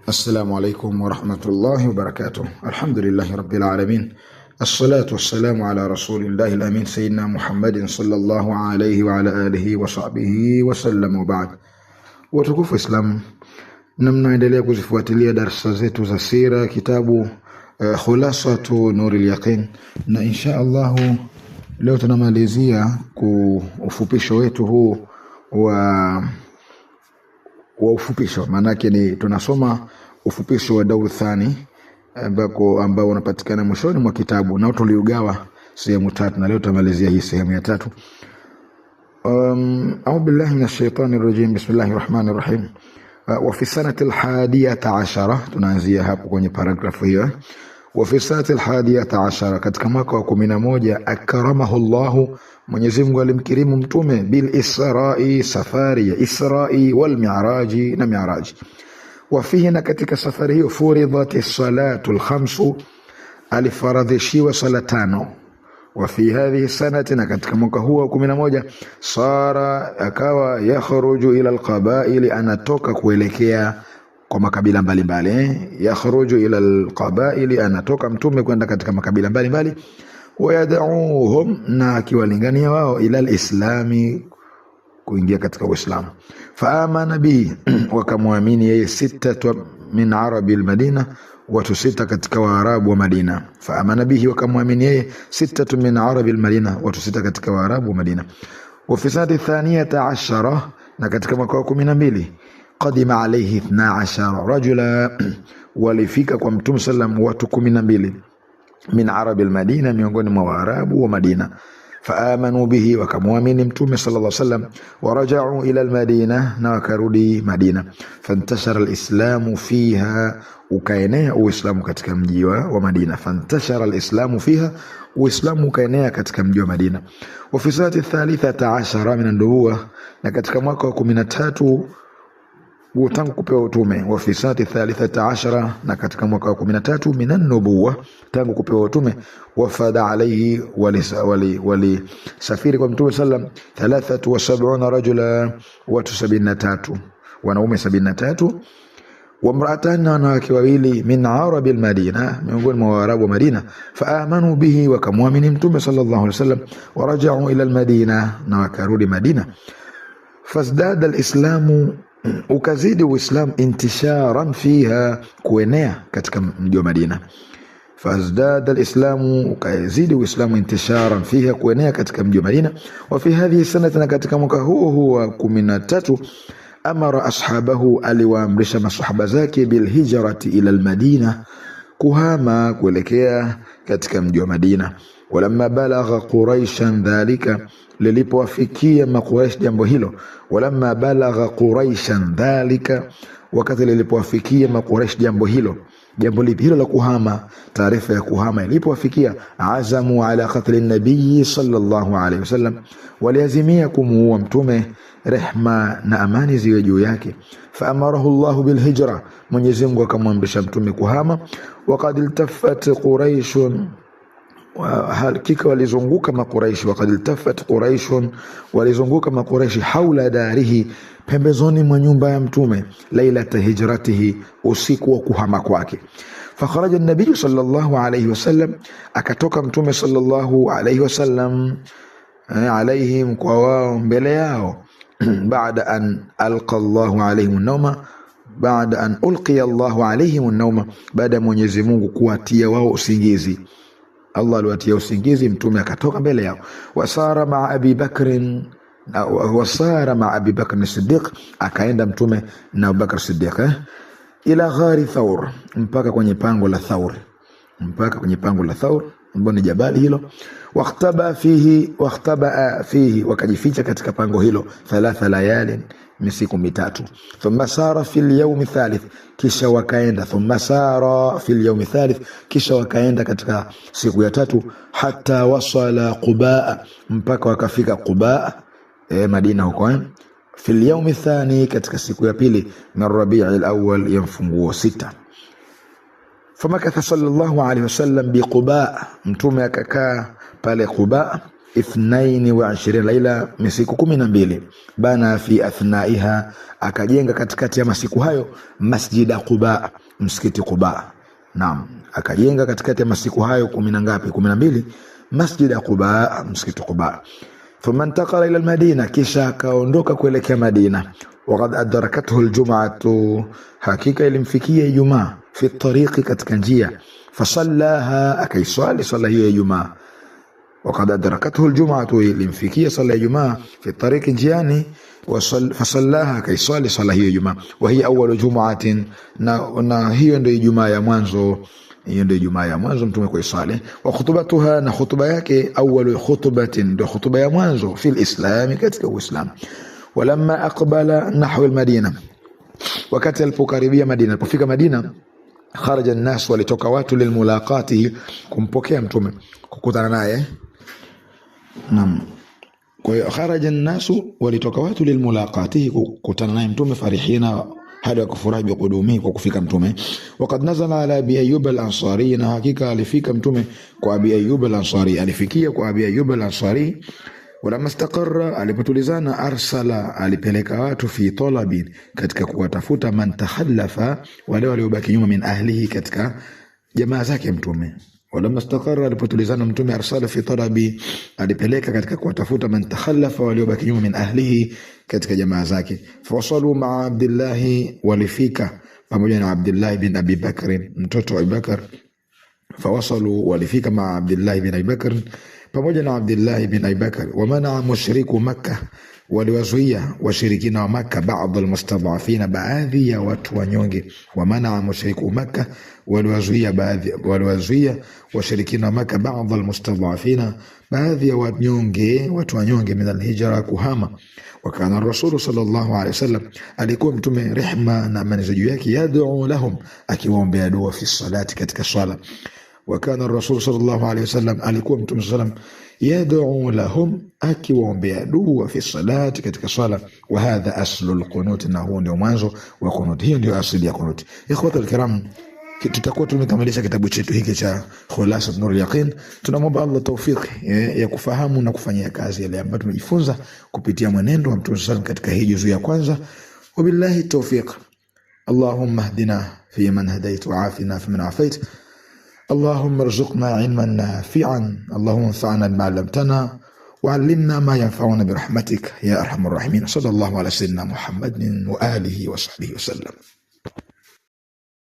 السلام عليكم ورحمة الله وبركاته. الحمد لله رب العالمين، الصلاة والسلام على رسول الله الأمين سيدنا محمد صلى الله عليه وعلى آله وصحبه وسلم وبعد. Watukufu Islam, mnaendelea kuzifuatilia darasa zetu za sira kitabu Khulasatu Nuril Yaqin, na insha Allah leo tunamalizia ufupisho wetu huu wa ufupisho. Maanake ni tunasoma ufupisho wa daur thani ambao unapatikana mwishoni mwa kitabu, na tuliugawa sehemu tatu, na leo tutamalizia hii sehemu ya tatu. A'udhu billahi minash shaitani rajim. Bismillahir rahmanir rahim. Wa fi sanati al-hadiyata ashara, tunaanzia hapo kwenye paragrafu hiyo. Wa fi sanati al-hadiyata ashara, katika mwaka wa 11, akramahu Allah, Mwenyezi Mungu alimkirimu mtume bil Isra'i, safari ya Isra'i, wal Mi'raji, na Mi'raji. Wa fihi, na katika safari hiyo, furidhati salatu al-khamsu, alifaradhishiwa sala tano. Wa fi hadhihi sanati, na katika mwaka huo 11, sara, akawa yakhruju ila al-qaba'il, anatoka kuelekea kwa makabila mbalimbali. Yakhruju ila al-qaba'il, anatoka mtume kwenda katika makabila mbalimbali. Wayad'uhum, na akiwalingania wao, ila al-islami, kuingia katika Uislamu. Faamana bihi, wakamwamini yeye, sita min arabi al-Madina, watu sita katika Waarabu wa Madina. Faamana bihi, wakamwamini yeye, sita min arabi al-Madina, watu sita katika Waarabu wa Madina. Wa fi sanati thaniyata ashara, na katika mwaka wa 12, qadima alayhi 12 rajula, walifika kwa Mtume sallam watu 12 min arabi al-Madina, miongoni mwa Waarabu wa Madina. Faamanu bihi, wakamwamini Mtume sallallahu alayhi wasallam. Waraja'u ila al-Madina, na wakarudi Madina. Fantashara al-islamu fiha, ukaenea Uislamu katika mji wa Madina. Fantashara al-islamu fiha, Uislamu ukaenea katika mji wa Madina. Wa fi sanati thalithata ashara min an-nubuwah, na katika mwaka wa 13 tangu kupewa utume. Wa fi sanati thalithata ashara, na katika mwaka wa 13 min an-nubuwah, tangu kupewa utume. Wafada alayhi, wali safiri kwa Mtume sallam 73 rajula, watu 73, wanaume 73. Wa mraatan, na wanawake wawili, min arabi al-Madina, miongoni mwa Waarabu wa Madina. Faamanu bihi, wakamwamini Mtume sallallahu alayhi wasallam. Waraja'u ila al-Madina, na wakarudi Madina. Fasdada al-islamu, ukazidi Uislamu, intisharan fiha, kuenea katika mji wa Madina. Fazdada al-islamu, ukazidi Uislamu, intisharan fiha, kuenea katika mji wa Madina. Wa fi hadhihi sanati, na katika mwaka huo wa 13, amara ashabahu, aliwaamrisha masahaba zake, bil hijrati ila al-Madina, kuhama kuelekea katika mji wa Madina. Walamma balagha quraishan dhalika, lilipowafikia maQuraish jambo hilo. Walamma balagha quraishan dhalika, wakati lilipowafikia maQuraish jambo hilo. Jambo lipi hilo la kuhama? Taarifa ya kuhama ilipowafikia, azamu ala qatl an-nabiy sallallahu alayhi wasallam, waliazimia kumuua mtume, rehma na amani ziwe juu yake. Faamarahu Allah bil hijra, Mwenyezi Mungu akamwamrisha mtume kuhama. Waqad iltaffat quraish, hakika walizunguka maQuraish. Waqad iltaffat quraish, walizunguka maQuraish, haula darihi, pembezoni mwa nyumba ya mtume, lailata hijratihi, usiku wa kuhama kwake. Fakharaja an-nabiy sallallahu alayhi wasallam, akatoka mtume sallallahu alayhi wasallam, alayhim, kwa wao, mbele yao. Baada an alqa Allahu alayhim an-nawma, baada an ulqiya Allahu alayhim an-nawma, baada Mwenyezi Mungu kuwatia wao usingizi. Allah aliwatia usingizi, mtume akatoka mbele yao. Wasara ma Abi Bakr, wasara ma Abi Bakr as-Siddiq, akaenda mtume na Abu Bakr as-Siddiq ila ghari Thawr, mpaka kwenye pango la Thawr, mpaka kwenye pango la Thawr, ambalo ni jabali hilo. Wakhtaba fihi, wakajificha katika pango hilo 3 layalin, misiku mitatu. Thumma sara fil yawm thalith, kisha wakaenda. Thumma sara fil yawm thalith, kisha wakaenda katika siku ya tatu. Hatta wasala Quba, mpaka wakafika Quba, Madina huko. Fil yawm thani, katika siku ya pili, min Rabi'il awwal, ya mfunguo 6. Famakatha sallallahu alayhi wasallam bi Quba, mtume akakaa pale Quba 22 laila, masiku 12. Bana fi athnaiha, akajenga katikati ya masiku hayo Masjid Quba, msikiti Quba. Naam, akajenga katikati ya masiku hayo 12 Masjid Quba, msikiti Quba. Thumma intaqala ila al-Madina, kisha kaondoka kuelekea Madina. Waqad adrakathu al-jum'atu, hakika ilimfikia Ijumaa, fi tariqi, katika njia. Fasallaha, akaiswali sala hiyo ya Ijumaa. Waqad adrakathu al-jum'atu, ilimfikia sala ya Ijumaa, fi tariqi, njiani. Fasallaha, akaiswali sala hiyo ya Ijumaa. Wa hiya awwalu jum'atin, na hiyo ndio Ijumaa ya mwanzo. Hiyo ndio Ijumaa ya mwanzo mtume kuisali. Wa khutbatuha, na khutba yake, awwalu khutbatin, ndio khutba ya mwanzo fil islam, katika Uislamu. Walamma aqbala nahwa al-Madina, wakati alipokaribia Madina, alipofika Madina, kharaja an-nas, walitoka watu, lilmulaqati, kumpokea mtume, kukutana naye. Naam, kwa hiyo kharaja an-nas, walitoka watu, lilmulaqati, kukutana naye mtume, farihina, hali kufurahi biqudumi, kwa kufika mtume. Waqad nazala ala Abi Ayyub al-Ansari, na hakika alifika mtume kwa Abi Ayyub al-Ansari, alifikia kwa Abi Ayyub al-Ansari. Wala mastaqarra, alipotulizana, arsala, alipeleka watu, fi talabin, katika kuwatafuta, man takhallafa, wale waliobaki nyuma, min ahlihi, katika jamaa zake mtume. Wala mastaqarra, alipotulizana mtume, arsala fi talabi, alipeleka katika kuwatafuta, man takhallafa, waliobaki nyuma, min ahlihi, katika jamaa zake. Fawasalu ma'a Abdullah, walifika pamoja na Abdullah bin Abi Bakr, mtoto wa Abi Bakr. Fawasalu, walifika ma'a Abdullah bin Abi Bakr, pamoja na Abdullah bin Abi Bakr. Wa mana mushriku Makkah, waliwazuia washirikina wa Makkah, baadhi almustadhafina, baadhi ya watu wanyonge. Wa mana mushriku Makkah, waliwazuia washirikina wa Makkah, baadhi almustadhafina, baadhi ya watu wanyonge, min alhijra, kuhama. Wakana Rasul sallallahu alaihi wasallam, alikuwa mtume, rehma na amani juu yake, yad'u lahum, akiwaombea dua, fi salati, katika swala. Wakana Rasul sallallahu alaihi wasallam, alikuwa mtume sallam, yad'u lahum, akiwaombea dua, fi salati, katika swala. Wa hadha aslu alqunut, na huo ndio mwanzo wa qunut. Hiyo ndio asili ya qunut. Ikhwata alkiram, tutakuwa tumekamilisha kitabu chetu hiki cha Khulasat Nur al-Yaqin. Tunamwomba Allah tawfik ya kufahamu na kufanyia kazi yale ambayo tumejifunza kupitia mwenendo wa Mtume sallam katika hii juzu ya kwanza. Wabillahi tawfik. Allahumma hdina fi man hadait wa afina fi man afait. Allahumma rzuqna ilman nafi'an. Allahumma anfa'na bima 'allamtana وعلمنا ما ينفعنا برحمتك يا أرحم الراحمين. صلى الله على سيدنا محمد وآله وصحبه وسلم.